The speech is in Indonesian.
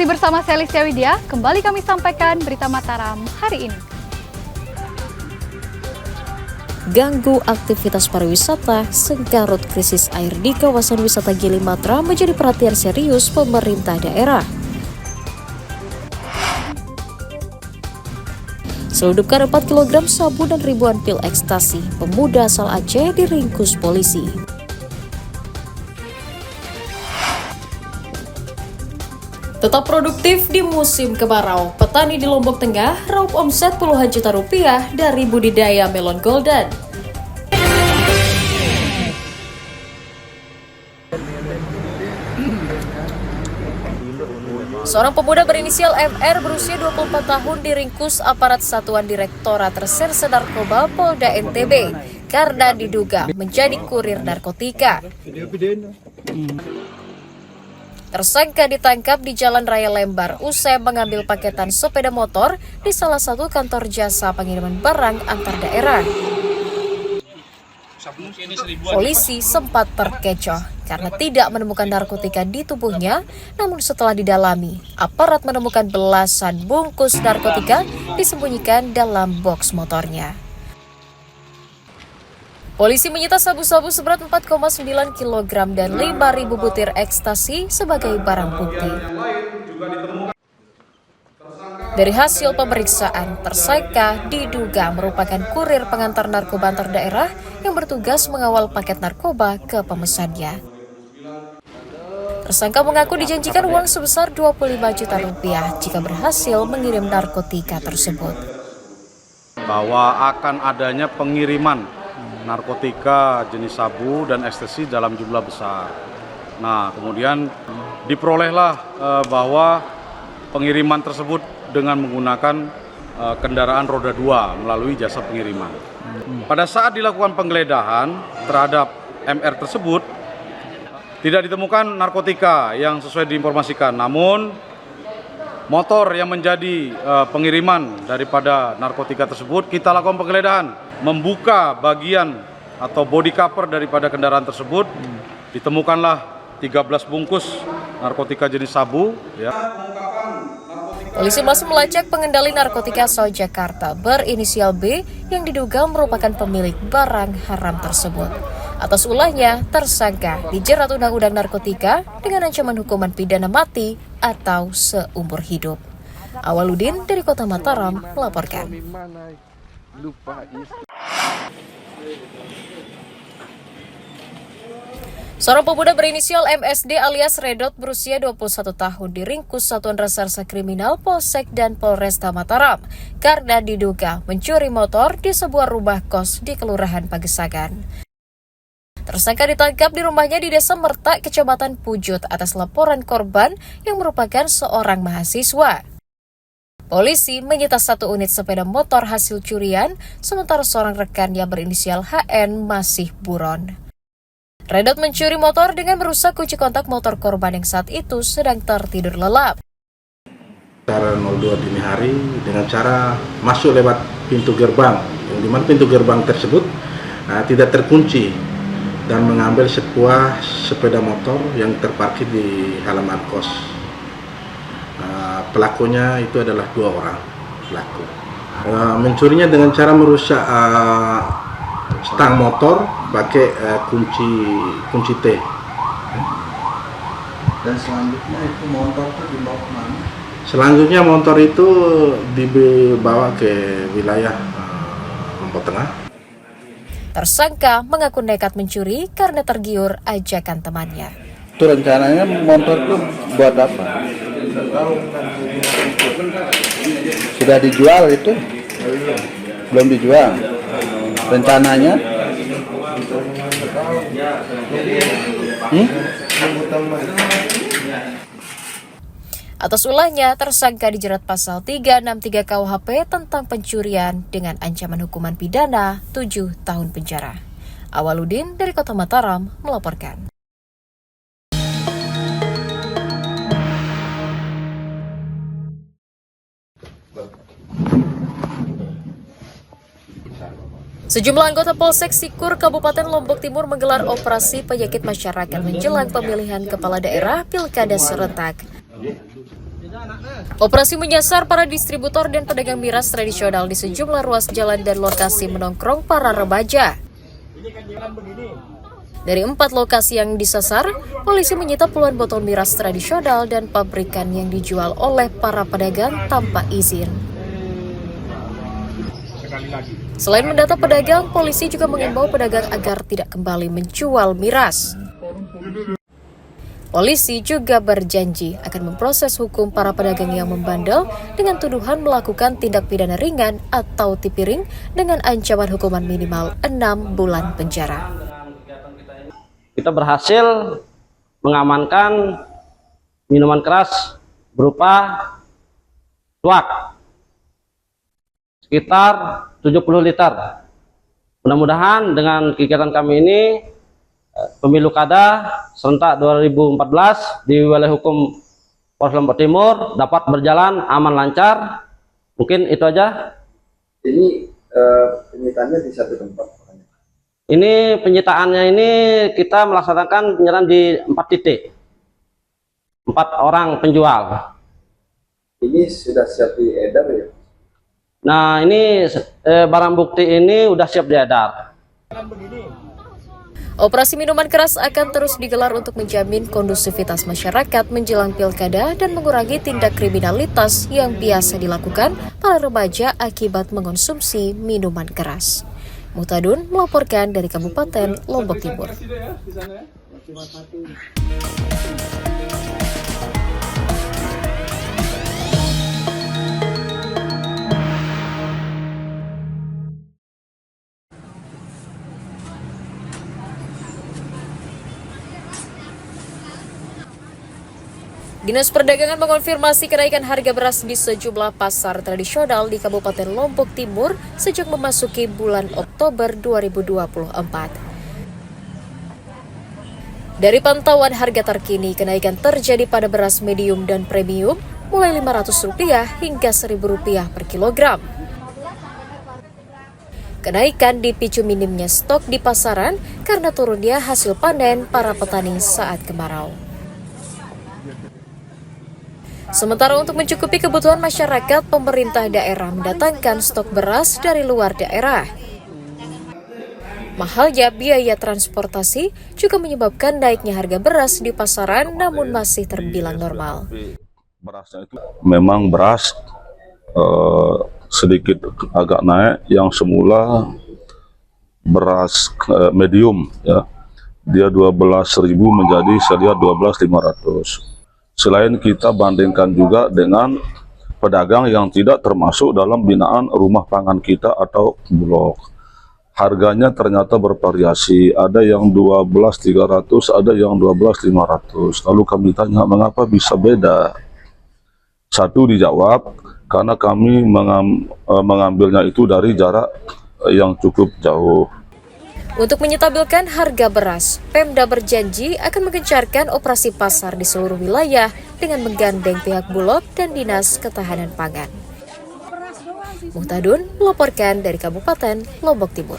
Masih bersama saya Alicia Widya, kembali kami sampaikan berita Mataram hari ini. Ganggu aktivitas pariwisata, sengkarut krisis air di kawasan wisata Gili Matra menjadi perhatian serius pemerintah daerah. Seludupkan 4 kg sabu dan ribuan pil ekstasi, pemuda asal Aceh diringkus polisi. Tetap produktif di musim kemarau, petani di Lombok Tengah raup omset puluhan juta rupiah dari budidaya melon golden. Seorang pemuda berinisial MR berusia 24 tahun diringkus aparat Satuan Direktorat Reserse Narkoba Polda NTB karena diduga menjadi kurir narkotika. Tersangka ditangkap di Jalan Raya Lembar usai mengambil paketan sepeda motor di salah satu kantor jasa pengiriman barang antar daerah. Polisi sempat terkecoh karena tidak menemukan narkotika di tubuhnya, namun setelah didalami, aparat menemukan belasan bungkus narkotika disembunyikan dalam boks motornya. Polisi menyita sabu-sabu seberat 4,9 kg dan 5.000 butir ekstasi sebagai barang bukti. Dari hasil pemeriksaan, tersangka diduga merupakan kurir pengantar narkoba antar daerah yang bertugas mengawal paket narkoba ke pemesannya. Tersangka mengaku dijanjikan uang sebesar 25 juta rupiah jika berhasil mengirim narkotika tersebut. Bahwa akan adanya pengiriman narkotika jenis sabu dan ekstasi dalam jumlah besar. Nah, kemudian diperolehlah bahwa pengiriman tersebut dengan menggunakan kendaraan roda 2 melalui jasa pengiriman. Pada saat dilakukan penggeledahan terhadap MR tersebut, tidak ditemukan narkotika yang sesuai diinformasikan, namun motor yang menjadi pengiriman daripada narkotika tersebut kita lakukan penggeledahan, membuka bagian atau body cover daripada kendaraan tersebut, ditemukanlah 13 bungkus narkotika jenis sabu. Ya. Polisi masih melacak pengendali narkotika asal Jakarta berinisial B yang diduga merupakan pemilik barang haram tersebut. Atas ulahnya, tersangka dijerat Undang-Undang Narkotika dengan ancaman hukuman pidana mati atau seumur hidup. Awaludin dari Kota Mataram melaporkan. Seorang pemuda berinisial MSD alias Redot berusia 21 tahun diringkus Satuan Reserse Kriminal Polsek dan Polresta Mataram karena diduga mencuri motor di sebuah rumah kos di Kelurahan Pagesangan. Tersangka ditangkap di rumahnya di Desa Mertak, Kecamatan Pujut atas laporan korban yang merupakan seorang mahasiswa. Polisi menyita 1 unit sepeda motor hasil curian, sementara seorang rekan yang berinisial HN masih buron. Redot mencuri motor dengan merusak kunci kontak motor korban yang saat itu sedang tertidur lelap. Cara 02 dini hari dengan cara masuk lewat pintu gerbang, yang dimana pintu gerbang tersebut tidak terkunci, dan mengambil sebuah sepeda motor yang terparkir di halaman kos. Pelakunya itu adalah 2 orang pelaku. Mencurinya dengan cara merusak stang motor pakai kunci T. Dan selanjutnya itu motor itu dibawa kemana? Selanjutnya motor itu dibawa ke wilayah Lombok Tengah. Tersangka mengaku nekat mencuri karena tergiur ajakan temannya. Itu rencananya motor itu buat apa? Sudah dijual itu? Belum dijual. Rencananya? Atas ulahnya, tersangka dijerat pasal 363 KUHP tentang pencurian dengan ancaman hukuman pidana 7 tahun penjara. Awaludin dari Kota Mataram melaporkan. Sejumlah anggota Polsek Sikur Kabupaten Lombok Timur menggelar operasi penyakit masyarakat menjelang pemilihan kepala daerah Pilkada serentak. Operasi menyasar para distributor dan pedagang miras tradisional di sejumlah ruas jalan dan lokasi menongkrong para remaja. Dari 4 lokasi yang disasar, polisi menyita puluhan botol miras tradisional dan pabrikan yang dijual oleh para pedagang tanpa izin. Selain mendata pedagang, polisi juga mengimbau pedagang agar tidak kembali menjual miras. Polisi juga berjanji akan memproses hukum para pedagang yang membandel dengan tuduhan melakukan tindak pidana ringan atau tipiring dengan ancaman hukuman minimal 6 bulan penjara. Kita berhasil mengamankan minuman keras berupa tuak sekitar 70 liter. Mudah-mudahan dengan kegiatan kami ini Pemilu Kada serentak 2014 di wilayah hukum Polres Lombok Timur dapat berjalan aman lancar. Mungkin itu aja. Ini penyitaannya di satu tempat. Ini penyitaannya ini kita melaksanakan penyitaan di 4 titik. 4 orang penjual. Ini sudah siap diedar ya? Nah, ini barang bukti ini udah siap diedar. Operasi minuman keras akan terus digelar untuk menjamin kondusivitas masyarakat menjelang pilkada dan mengurangi tindak kriminalitas yang biasa dilakukan para remaja akibat mengonsumsi minuman keras. Muhtadun melaporkan dari Kabupaten Lombok Timur. Dinas Perdagangan mengonfirmasi kenaikan harga beras di sejumlah pasar tradisional di Kabupaten Lombok Timur sejak memasuki bulan Oktober 2024. Dari pantauan harga terkini, kenaikan terjadi pada beras medium dan premium mulai Rp500 hingga Rp1.000 per kilogram. Kenaikan dipicu minimnya stok di pasaran karena turunnya hasil panen para petani saat kemarau. Sementara untuk mencukupi kebutuhan masyarakat, pemerintah daerah mendatangkan stok beras dari luar daerah. Mahalnya biaya transportasi juga menyebabkan naiknya harga beras di pasaran namun masih terbilang normal. Memang beras sedikit agak naik, yang semula beras medium ya, dia 12.000 menjadi saya lihat 12.500. Selain kita bandingkan juga dengan pedagang yang tidak termasuk dalam binaan rumah pangan kita atau bulog. Harganya ternyata bervariasi, ada yang 12.300, ada yang 12.500. Lalu kami tanya mengapa bisa beda? Satu dijawab, karena kami mengambilnya itu dari jarak yang cukup jauh. Untuk menyetabilkan harga beras, Pemda berjanji akan menggencarkan operasi pasar di seluruh wilayah dengan menggandeng pihak Bulog dan Dinas Ketahanan Pangan. Muhtadun melaporkan dari Kabupaten Lombok Timur.